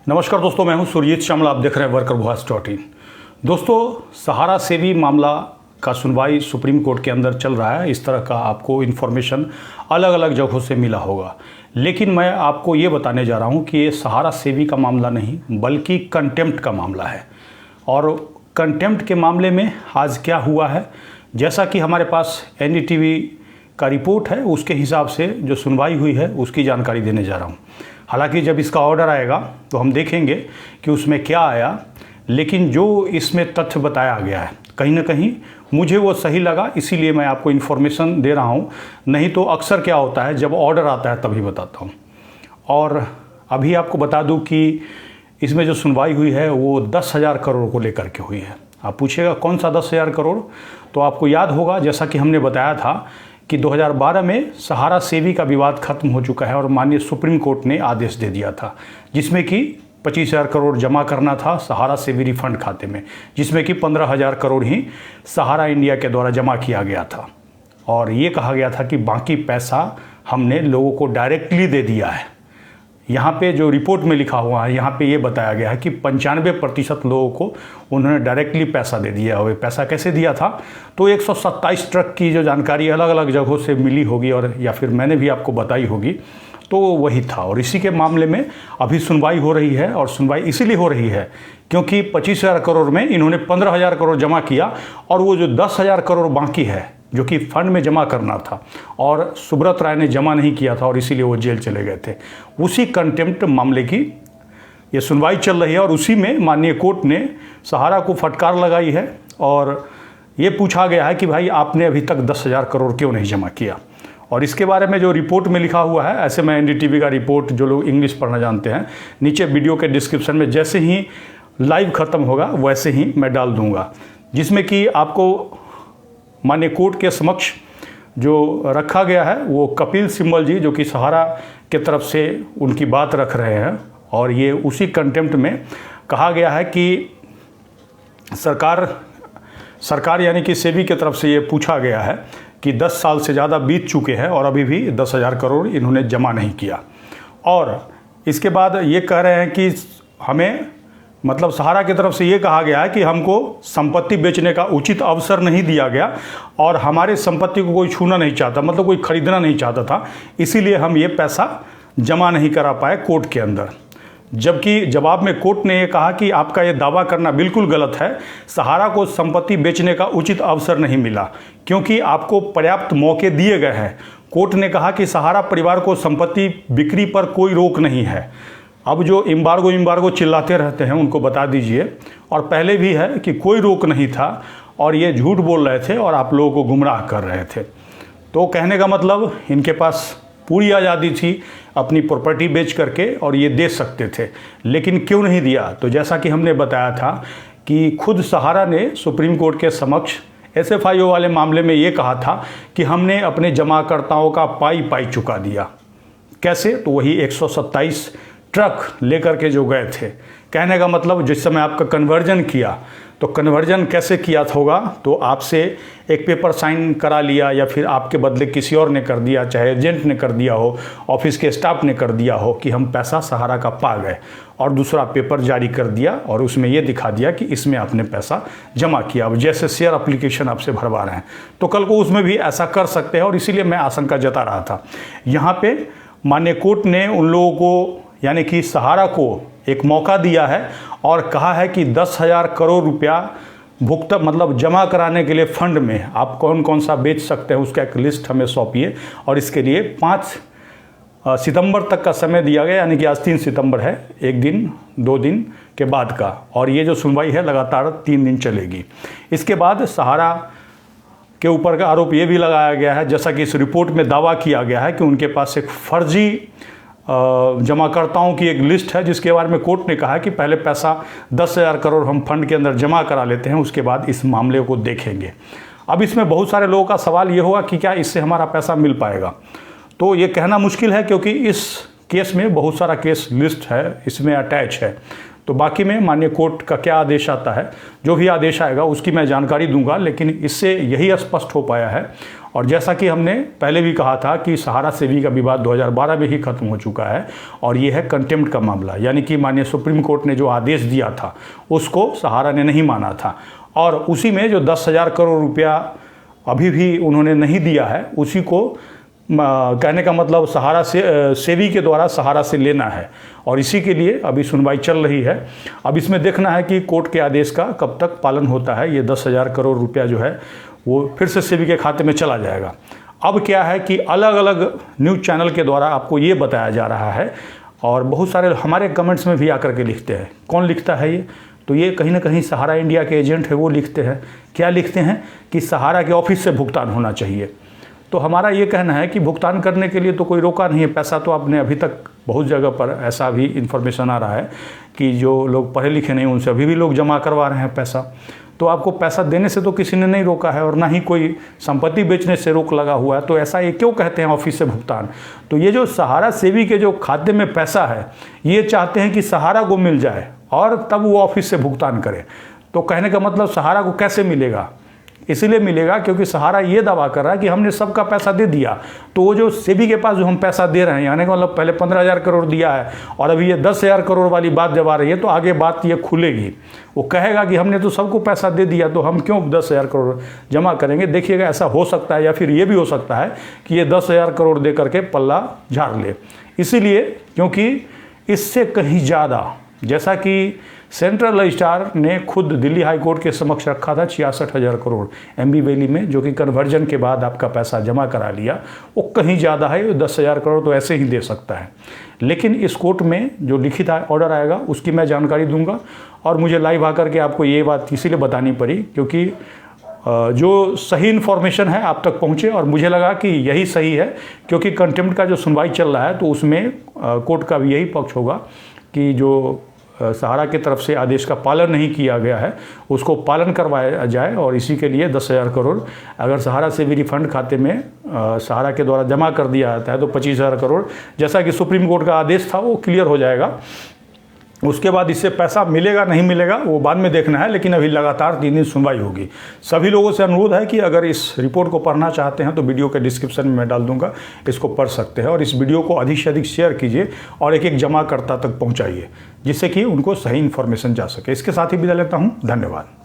नमस्कार दोस्तों, मैं हूं सुरजीत श्यामला। आप देख रहे हैं workervoice.in। दोस्तों, सहारा सेवी मामला का सुनवाई सुप्रीम कोर्ट के अंदर चल रहा है। इस तरह का आपको इन्फॉर्मेशन अलग अलग जगहों से मिला होगा, लेकिन मैं आपको ये बताने जा रहा हूं कि ये सहारा सेवी का मामला नहीं बल्कि कंटेम्प्ट का मामला है। और कंटेम्प्ट के मामले में आज क्या हुआ है, जैसा कि हमारे पास NDTV का रिपोर्ट है, उसके हिसाब से जो सुनवाई हुई है उसकी जानकारी देने जा रहा हूँ। हालांकि जब इसका ऑर्डर आएगा तो हम देखेंगे कि उसमें क्या आया, लेकिन जो इसमें तथ्य बताया गया है कहीं ना कहीं मुझे वो सही लगा, इसीलिए मैं आपको इन्फॉर्मेशन दे रहा हूँ। नहीं तो अक्सर क्या होता है, जब ऑर्डर आता है तभी बताता हूँ। और अभी आपको बता दूँ कि इसमें जो सुनवाई हुई है वो 10,000 करोड़ को लेकर के हुई है। आप पूछेगा कौन सा 10,000 करोड़, तो आपको याद होगा जैसा कि हमने बताया था कि 2012 में सहारा सेवी का विवाद खत्म हो चुका है और माननीय सुप्रीम कोर्ट ने आदेश दे दिया था, जिसमें कि 25,000 करोड़ जमा करना था सहारा सेवी रिफंड खाते में, जिसमें कि 15,000 करोड़ ही सहारा इंडिया के द्वारा जमा किया गया था। और ये कहा गया था कि बाकी पैसा हमने लोगों को डायरेक्टली दे दिया है। यहाँ पे जो रिपोर्ट में लिखा हुआ है, यहाँ पे ये बताया गया है कि 95% लोगों को उन्होंने डायरेक्टली पैसा दे दिया। और पैसा कैसे दिया था, तो 127 ट्रक की जो जानकारी अलग अलग जगहों से मिली होगी और या फिर मैंने भी आपको बताई होगी, तो वही था। और इसी के मामले में अभी सुनवाई हो रही है। और सुनवाई इसीलिए हो रही है क्योंकि 25,000 करोड़ में इन्होंने 15,000 करोड़ जमा किया और वो जो 10,000 करोड़ बाकी है जो कि फंड में जमा करना था और सुब्रत राय ने जमा नहीं किया था और इसीलिए वो जेल चले गए थे, उसी कंटेम्प्ट मामले की ये सुनवाई चल रही है। और उसी में माननीय कोर्ट ने सहारा को फटकार लगाई है और ये पूछा गया है कि भाई आपने अभी तक 10,000 करोड़ क्यों नहीं जमा किया। और इसके बारे में जो रिपोर्ट में लिखा हुआ है, ऐसे मैं NDTV का रिपोर्ट, जो लोग इंग्लिश पढ़ना जानते हैं, नीचे वीडियो के डिस्क्रिप्शन में जैसे ही लाइव ख़त्म होगा वैसे ही मैं डाल दूँगा, जिसमें कि आपको माननीय कोर्ट के समक्ष जो रखा गया है वो कपिल सिब्बल जी, जो कि सहारा के तरफ से उनकी बात रख रहे हैं। और ये उसी कंटेम्प्ट में कहा गया है कि सरकार यानी कि सेबी की तरफ से ये पूछा गया है कि 10 साल से ज़्यादा बीत चुके हैं और अभी भी 10,000 करोड़ इन्होंने जमा नहीं किया। और इसके बाद ये कह रहे हैं कि हमें, मतलब सहारा की तरफ से ये कहा गया है कि हमको संपत्ति बेचने का उचित अवसर नहीं दिया गया और हमारे संपत्ति को कोई छूना नहीं चाहता, मतलब कोई खरीदना नहीं चाहता था, इसीलिए हम ये पैसा जमा नहीं करा पाए कोर्ट के अंदर। जबकि जवाब में कोर्ट ने ये कहा कि आपका ये दावा करना बिल्कुल गलत है, सहारा को संपत्ति बेचने का उचित अवसर नहीं मिला क्योंकि आपको पर्याप्त मौके दिए गए हैं। कोर्ट ने कहा कि सहारा परिवार को संपत्ति बिक्री पर कोई रोक नहीं है। अब जो इम्बार्गो चिल्लाते रहते हैं उनको बता दीजिए, और पहले भी है कि कोई रोक नहीं था और ये झूठ बोल रहे थे और आप लोगों को गुमराह कर रहे थे। तो कहने का मतलब इनके पास पूरी आज़ादी थी अपनी प्रॉपर्टी बेच करके और ये दे सकते थे, लेकिन क्यों नहीं दिया। तो जैसा कि हमने बताया था कि खुद सहारा ने सुप्रीम कोर्ट के समक्ष SFIO वाले मामले में ये कहा था कि हमने अपने जमाकर्ताओं का पाई चुका दिया। कैसे, तो वही 127 ट्रक लेकर के जो गए थे। कहने का मतलब जिस समय आपका कन्वर्जन किया, तो कन्वर्जन कैसे किया होगा, तो आपसे एक पेपर साइन करा लिया या फिर आपके बदले किसी और ने कर दिया, चाहे एजेंट ने कर दिया हो, ऑफिस के स्टाफ ने कर दिया हो कि हम पैसा सहारा का पा गए, और दूसरा पेपर जारी कर दिया और उसमें ये दिखा दिया कि इसमें आपने पैसा जमा किया। अब जैसे शेयर एप्लीकेशन आपसे भरवा रहे हैं, तो कल को उसमें भी ऐसा कर सकते हैं। और इसीलिए मैं आशंका जता रहा था। यहाँ पे माननीय कोर्ट ने उन लोगों को यानी कि सहारा को एक मौका दिया है और कहा है कि 10,000 करोड़ रुपया मतलब जमा कराने के लिए फंड में आप कौन कौन सा बेच सकते हैं उसका एक लिस्ट हमें सौंपिए। और इसके लिए 5 सितंबर तक का समय दिया गया, यानी कि आज 3 सितंबर है, 1 दिन 2 दिन के बाद का। और ये जो सुनवाई है लगातार 3 दिन चलेगी। इसके बाद सहारा के ऊपर का आरोप ये भी लगाया गया है, जैसा कि इस रिपोर्ट में दावा किया गया है कि उनके पास एक फर्जी जमाकर्ताओं की एक लिस्ट है, जिसके बारे में कोर्ट ने कहा कि पहले पैसा 10,000 करोड़ हम फंड के अंदर जमा करा लेते हैं, उसके बाद इस मामले को देखेंगे। अब इसमें बहुत सारे लोगों का सवाल ये होगा कि क्या इससे हमारा पैसा मिल पाएगा। तो ये कहना मुश्किल है क्योंकि इस केस में बहुत सारा केस लिस्ट है, इसमें अटैच है। तो बाकी में माननीय कोर्ट का क्या आदेश आता है, जो भी आदेश आएगा उसकी मैं जानकारी दूंगा, लेकिन इससे यही स्पष्ट हो पाया है। और जैसा कि हमने पहले भी कहा था कि सहारा सेवी का विवाद 2012 में ही खत्म हो चुका है और ये है कंटेम्प्ट का मामला, यानी कि माननीय सुप्रीम कोर्ट ने जो आदेश दिया था उसको सहारा ने नहीं माना था, और उसी में जो 10,000 करोड़ रुपया अभी भी उन्होंने नहीं दिया है, उसी को कहने का मतलब सहारा से सेवी के द्वारा सहारा से लेना है, और इसी के लिए अभी सुनवाई चल रही है। अब इसमें देखना है कि कोर्ट के आदेश का कब तक पालन होता है। ये 10,000 करोड़ रुपया जो है वो फिर से सेवी के खाते में चला जाएगा। अब क्या है कि अलग अलग न्यूज़ चैनल के द्वारा आपको ये बताया जा रहा है, और बहुत सारे हमारे कमेंट्स में भी आकर के लिखते हैं। कौन लिखता है ये? तो ये कहीं ना कहीं सहारा इंडिया के एजेंट है, वो लिखते हैं। क्या लिखते हैं कि सहारा के ऑफिस से भुगतान होना चाहिए। तो हमारा ये कहना है कि भुगतान करने के लिए तो कोई रोका नहीं है, पैसा तो आपने अभी तक बहुत जगह पर ऐसा भी इन्फॉर्मेशन आ रहा है कि जो लोग पढ़े लिखे नहीं उनसे अभी भी लोग जमा करवा रहे हैं पैसा। तो आपको पैसा देने से तो किसी ने नहीं रोका है, और ना ही कोई संपत्ति बेचने से रोक लगा हुआ है। तो ऐसा ये क्यों कहते हैं ऑफिस से भुगतान? तो ये जो सहारा सेवी के जो खाते में पैसा है, ये चाहते हैं कि सहारा को मिल जाए और तब वो ऑफिस से भुगतान करे। तो कहने का मतलब सहारा को कैसे मिलेगा? इसीलिए मिलेगा क्योंकि सहारा ये दावा कर रहा है कि हमने सबका पैसा दे दिया। तो वो जो सेबी के पास जो हम पैसा दे रहे हैं, यानी मतलब पहले 15,000 करोड़ दिया है और अभी ये 10,000 करोड़ वाली बात जब आ रही है, तो आगे बात ये खुलेगी। वो कहेगा कि हमने तो सबको पैसा दे दिया, तो हम क्यों 10,000 करोड़ जमा करेंगे। देखिएगा, ऐसा हो सकता है, या फिर ये भी हो सकता है कि ये 10,000 करोड़ दे करके पल्ला झाड़ ले। इसीलिए क्योंकि इससे कहीं ज़्यादा, जैसा कि सेंट्रल रजिस्ट्रार ने खुद दिल्ली हाई कोर्ट के समक्ष रखा था 66,000 करोड़ एमबी वैली में, जो कि कन्वर्जन के बाद आपका पैसा जमा करा लिया, वो कहीं ज़्यादा है। 10,000 करोड़ तो ऐसे ही दे सकता है। लेकिन इस कोर्ट में जो लिखित ऑर्डर आएगा उसकी मैं जानकारी दूंगा, और मुझे लाइव आकर के आपको ये बात इसीलिए बतानी पड़ी क्योंकि जो सही इन्फॉर्मेशन है आप तक पहुँचे, और मुझे लगा कि यही सही है। क्योंकि कंटेम्प्ट का जो सुनवाई चल रहा है तो उसमें कोर्ट का भी यही पक्ष होगा कि जो सहारा की तरफ से आदेश का पालन नहीं किया गया है उसको पालन करवाया जाए, और इसी के लिए 10,000 करोड़ अगर सहारा से भी रिफंड खाते में सहारा के द्वारा जमा कर दिया जाता है तो 25,000 करोड़, जैसा कि सुप्रीम कोर्ट का आदेश था, वो क्लियर हो जाएगा। उसके बाद इससे पैसा मिलेगा नहीं मिलेगा वो बाद में देखना है, लेकिन अभी लगातार 3 दिन सुनवाई होगी। सभी लोगों से अनुरोध है कि अगर इस रिपोर्ट को पढ़ना चाहते हैं तो वीडियो के डिस्क्रिप्शन में मैं डाल दूंगा, इसको पढ़ सकते हैं, और इस वीडियो को अधिक से अधिक शेयर कीजिए और एक एक जमाकर्ता तक पहुंचाइए, जिससे कि उनको सही इन्फॉर्मेशन जा सके। इसके साथ ही विदा लेता हूं, धन्यवाद।